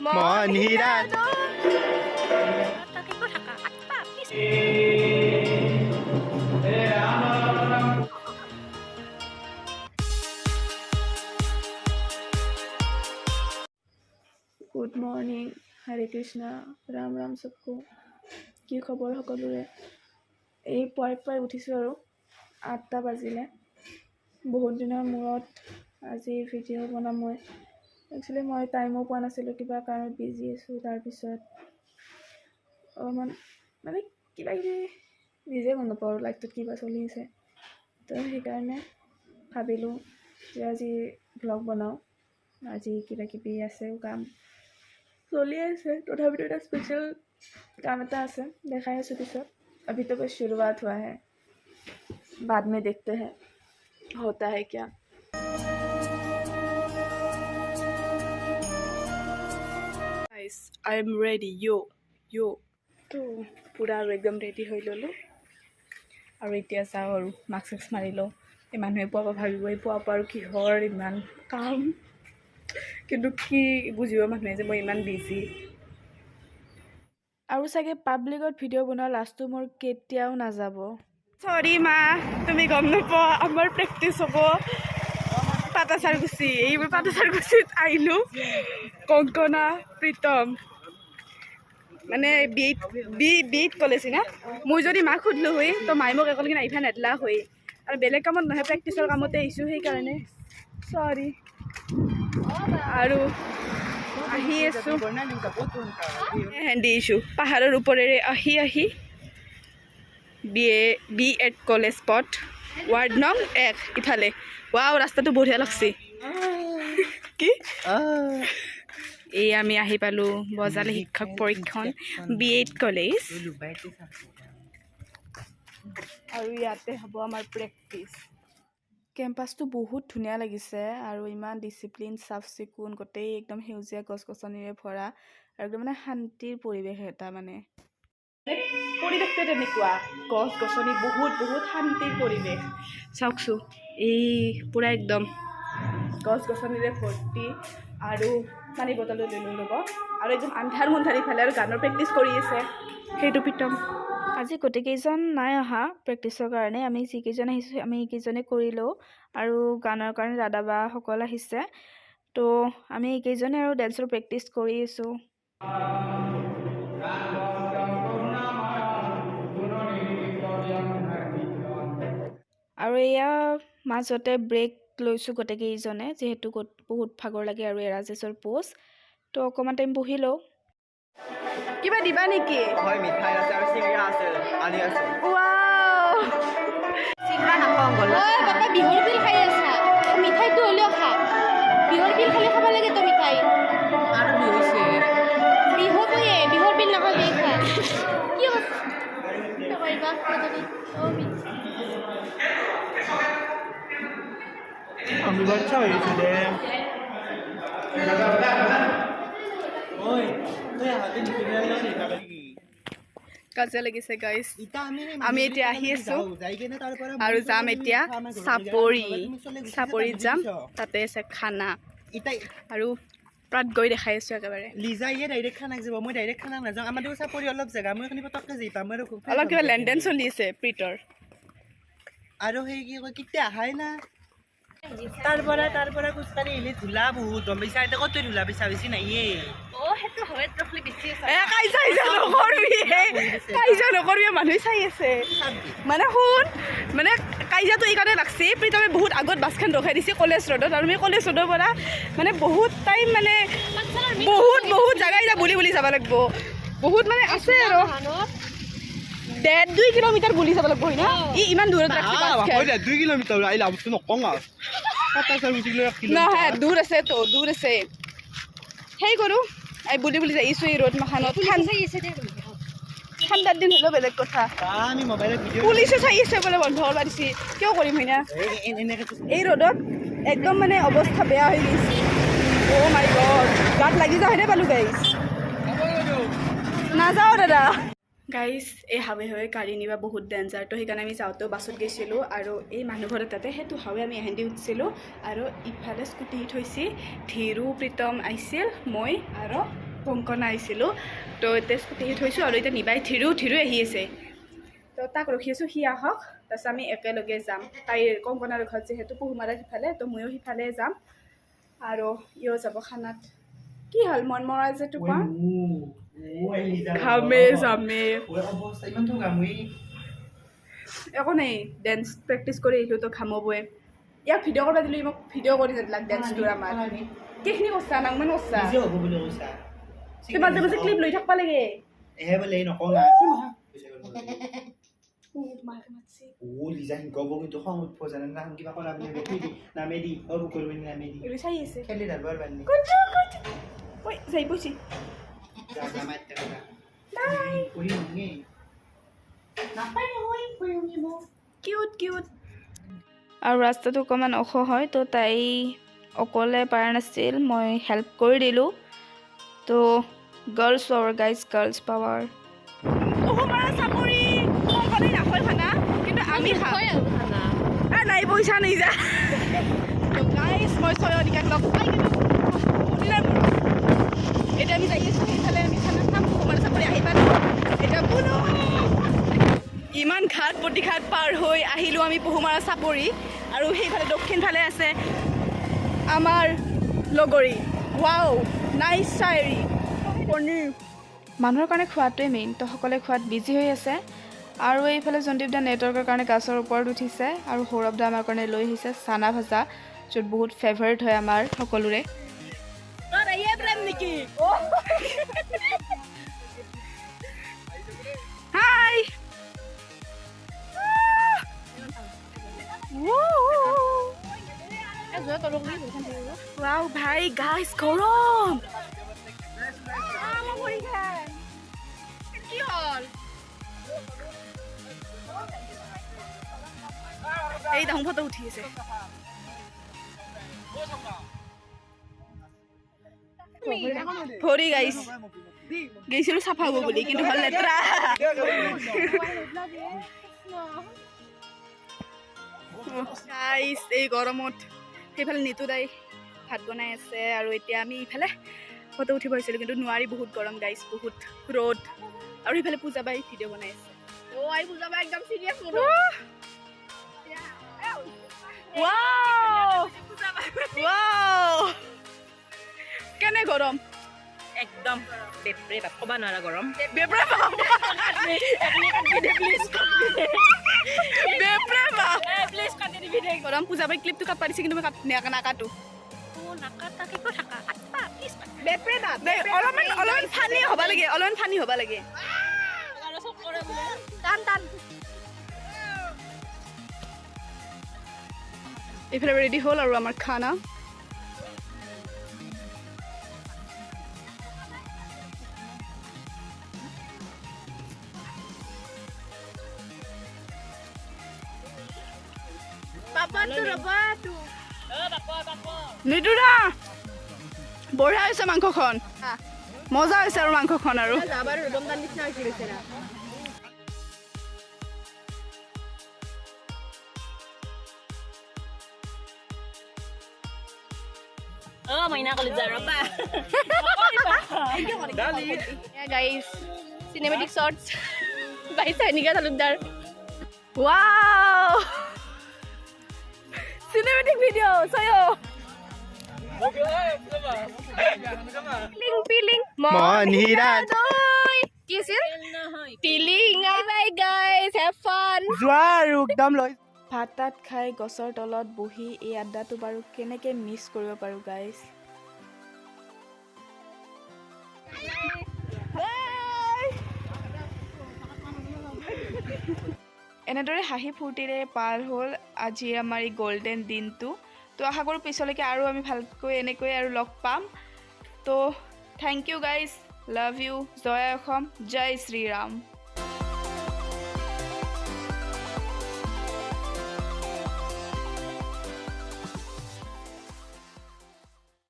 মনহিৰাত good morning, Hare Krishna, Ram Ram চবকো। কি খবৰ সকলোৰে? এই পুৱাই উঠিছোঁ আৰু 8টা বাজিলে। বহুত দিনৰ মূৰত আজি ভিডিঅ' বনাম মই। একচুৱেলি মই টাইমো পোৱা নাছিলোঁ, কিবা কাৰণত বিজি আছোঁ। তাৰপিছত অলপমান মানে কিবা কিবি নিজে গম নাপাওঁ আৰু লাইফটোত কিবা চলি আছে। তো সেইকাৰণে ভাবিলোঁ যে আজি ভ্লগ বনাওঁ। আজি কিবা কিবি আছে কাম চলি আছে, তথাপিতো এটা স্পেচিয়েল কাম এটা আছে, দেখাই আছোঁ পিছত। अभी तो बस शुरुआत हुआ है, बाद में देखते हैं होता है क्या। Guys, I am ready. Yo. তো পুৰা আৰু একদম ৰেডি হৈ ল'লোঁ আৰু এতিয়া যাওঁ আৰু মাস্ক মাৰি লওঁ। এই মানুহে পুৱা ভাবিব এই পুৱা আৰু কিহৰ ইমান কাম, কিন্তু কি বুজিব মানুহে যে মই ইমান বিজি। আৰু চাগে পাব্লিকত ভিডিঅ' বনোৱা লাষ্টটো মোৰ কেতিয়াও নাযাব। চৰি মা, তুমি গম নোপোৱা, আমাৰ প্ৰেক্টিচ হ'ব পাটাচাৰকুচি। এইবোৰ পাটাচাৰকুচিত আহিলোঁ, কংকনা, প্ৰীতম, মানে বিট কলেজ না। মই যদি মাক সুধিলোঁ হৈ তো মায়ে মোক একেলগে আহিবা নেদলা হৈ, আৰু বেলেগ কামত নহয় প্ৰেক্টিচৰ কামতে আহিছোঁ, সেইকাৰণে চৰি। আৰু আহি আছোঁ, হেন্দি ইছ্যু পাহাৰৰ ওপৰেৰে আহি বি এড কলেজ পথ ৱাৰ্ড নং 1 ইফালে। ৱাও, ৰাস্তাটো বঢ়িয়া লাগছে। কি এই আমি আহি পালোঁ বজালী শিক্ষক পৰীক্ষণ বি এড কলেজ, আৰু ইয়াতে হ'ব আমাৰ প্ৰেক্টিচ। কেম্পাছটো বহুত ধুনীয়া লাগিছে আৰু ইমান ডিচিপ্লিন, চাফ চিকুণ, গোটেই একদম সেউজীয়া গছ গছনিৰে ভৰা আৰু একদম মানে শান্তিৰ পৰিৱেশ এটা। মানে পৰিৱেশটো তেনেকুৱা, গছ গছনি, বহুত শান্তিৰ পৰিৱেশ। চাওকচোন, এই পূৰা একদম গছ গছনিৰে ভৰ্তি। আৰু পানী বটলো লৈ ল'ব, আৰু একদম আন্ধাৰ মুন্ধাৰ ইফালে, আৰু গানৰ প্ৰেক্টিচ কৰি আছে। সেইটো প্ৰীতম। আজি গোটেইকেইজন নাই অহা প্ৰেক্টিচৰ কাৰণে, আমি যিকেইজন আহিছোঁ আমি এইকেইজনে কৰিলোঁ, আৰু গানৰ কাৰণে দাদা বাসকল আহিছে। তো আমি এইকেইজনে আৰু ডেন্সৰ প্ৰেক্টিচ কৰি আছোঁ। আৰু এয়া মাজতে ব্ৰেক লৈছোঁ গোটেইকেইজনে, যিহেতু বহুত ভাগৰ লাগে আৰু এৰাজেছৰ পোষ্ট। তো অকণমান টাইম বহি লওঁ। কিবা দিবা নেকি? হয়, মিঠাই আছে আৰু চিংৰা আছে, আনি আছে। ৱাও, চিংৰা নাখাওঁ গ'লে। ঐ বাবা, বিহুৰ বিল খাই আছা, মিঠাইটো হ'লেও খা। বিহুৰ বিল খালি খাব লাগে তো মিঠাই। আৰু বিহু হৈছে বিহুৰ বিল নাখালে খা। কি কৰিবা আমি বাচ্চা হয়েছি রে। ওই তুই হাতে নিয়ে গেল নি টাকা কি? কাজিয়া লাগিছে গাইজ। আমি এতিয়া আহি আছোঁ আৰু যাম এতিয়া চাপৰিত যাম, তাতে আছে খানা। আৰু তাত গৈ দেখাই আছোঁ একেবাৰে। লিজা ইয়ে ডাইৰেক্ট খানাক যাব, মই ডাইৰেক্ট খানাক নাযাওঁ। আমাৰ দেখোন চাপৰি অলপ জেগা, মই এখানি পটককে যাই পাম। অলপ কিবা লেনদেন চলি আছে প্ৰীতৰ। আৰু সেই কি কয়, কেতিয়া আহাই না। তাৰ পৰা খোজকাঢ়ি আহিলে ধূলা বহুত, গম পাইছা? এতিয়া ক'ত ধূলা পিছা বেছি নাইয়ে। কাজিয়া নকৰবি, মানুহে চাই আছে। মানে শুন, মানে কাজিয়াটো এইকাৰণে লাগছে, প্ৰীতমে বহুত আগত বাছখন ৰখাই দিছে কলেজ ৰোডত, আৰু আমি কলেজ ৰোডৰ পৰা মানে বহুত টাইম, মানে বহুত জাগা এতিয়া বুলি যাব লাগিব। বহুত মানে আছে আৰু 1.5-2 কিলোমিটাৰ বুলি যাব লাগিব হয় না। ইমান দূৰত ৰাখছি বাছখন। 2 কিলোমিটাৰ আহিলা বস্তু নকওঁ আৰু নহয়, দূৰ আছে তো, দূৰ আছে। সেই কৰোঁ এই বুলি যাইছোঁ এই ৰ'দ মাখানত। ঠাণ্ডাৰ দিন হ'লেও বেলেগ কথা। আমি মোবাইলত ভিডিঅ' পুলিচে চাই আছে বোলে, বন্ধ কৰিব দিছে। কিয় কৰিম হয় না, এই ৰ'দত একদম মানে অৱস্থা বেয়া হৈ গৈছে। অ' মাই গড, গাত লাগি যা হয়নে পালোঁ গাইজ। নাযাওঁ দাদা। গাইজ, এই হাৱে গাড়ী নিবা বহুত ডেঞ্জাৰ, তো সেইকাৰণে আমি যাওঁতেও বাছত গৈছিলোঁ, আৰু এই মানুহ ঘৰত তাতে সেইটো হাৱে আমি এহেন্দি উঠিছিলোঁ। আৰু ইফালে স্কুটি থৈছি, ধীৰু প্ৰীতম আহিছিল, মই আৰু কংকনা আহিছিলোঁ তো এতিয়া স্কুটি থৈছোঁ আৰু এতিয়া নিবাই থিৰো আহি আছে তো তাক ৰখি আছোঁ সি আহক তাৰপিছত আমি একেলগে যাম তাইৰ কংকনাৰ ঘৰত যিহেতু পহুমাৰা সিফালে তো ময়ো সিফালে যাম আৰু ইও যাব খানাত কি হ'ল মন মৰা যে তোক ঘামে জামে একো নাই ডেন্স প্ৰেক্টিচ কৰি আহিলোঁ তো ঘামবই ইয়াক ভিডিঅ' কৰিব দিলোঁ মোক ভিডিঅ' কৰি দিলাক ডেন্সটোৰ আমাৰ কেইখিনি কৈছা নাংমান কৈছা মাজে মাজে ক্লিপ লৈ থাকিব লাগে আৰু ৰাস্তাটো অকণমান ওখ হয় তো তাই অকলে পৰা নাছিল মই হেল্প কৰি দিলোঁ তো girls power guys girls power Pahumara চাপৰি কংকনে নাখায় খানা কিন্তু আমি খাওঁ নাই পইচা নাই যা গাইজ মই ছয়নিকাক লগ পাই কিন্তু এতিয়া আমি যাই আছোঁ সেইফালে আমি খানা খাম পহুমাৰা চাপৰি আহি পালোঁ এতিয়া কোনো ইমান ঘাট প্ৰতিঘাট পাৰ হৈ আহিলোঁ আমি পহুমাৰা চাপৰি আৰু সেইফালে দক্ষিণ ফালে আছে আমাৰ লগৰী ৱাও নাইচ চায়েৰী পনীৰ মানুহৰ কাৰণে খোৱাটোৱে মেইন তো সকলোৱে খোৱাত বিজি হৈ আছে আৰু এইফালে জন্দিপ দা নেটৱৰ্কৰ কাৰণে গাছৰ ওপৰত উঠিছে আৰু সৌৰভ দা আমাৰ কাৰণে লৈ আহিছে চানা ভাজা য'ত বহুত ফেভাৰেট হয় আমাৰ সকলোৰে হাই wow ভাই গাইস গৰম কি হল এই দাম ফটো উঠি আছে ভৰি গাইস গৈছিলোঁ চাফা হ'ব বুলি কিন্তু হ'ল লেতেৰা গাইস এই গৰমত সেইফালে নিতু দাই ভাত বনাই আছে আৰু এতিয়া আমি ইফালে ফটো উঠিব আহিছিলোঁ কিন্তু নোৱাৰি বহুত গৰম গাইস বহুত ৰ'দ আৰু সেইফালে পূজা বাই ভিডিঅ' বনাই আছে পূজা বাই একদম চিৰিয়াছ কেনে গৰম একদম বেপৰে বাপ ক'ব নোৱাৰা গৰম বেপৰে বাপ গৰম পূজা বাই ক্লিপটো কাট পাৰিছে কিন্তু মই নাকাটো অলপমান ফানি হ'ব লাগে এইফালে ৰেডি হ'ল আৰু আমাৰ খানা নিদুৰা বঢ়িয়া হৈছে মাংসখন মজা হৈছে আৰু মাংসখন আৰু guys cinematic shorts by Chainika Talukdar wow cinematic video' চয়ো পিলিং মনহিৰা কি আছিল পিলিং বাই গাইজ হেভ ফান যোৱা আৰু একদম লৈ ভাত তাত খাই গছৰ তলত বহি এই আড্ডাটো বাৰু কেনেকৈ মিছ কৰিব পাৰোঁ গাইজ এনেদৰে হাঁহি ফূৰ্তিৰে পাৰ হ'ল আজি আমাৰ এই গল্ডেন দিনটো তো আশা কৰোঁ পিছলৈকে আৰু আমি ভালকৈ এনেকৈ আৰু লগ পাম তো thank you guys love you জয় অসম জয় শ্ৰীৰাম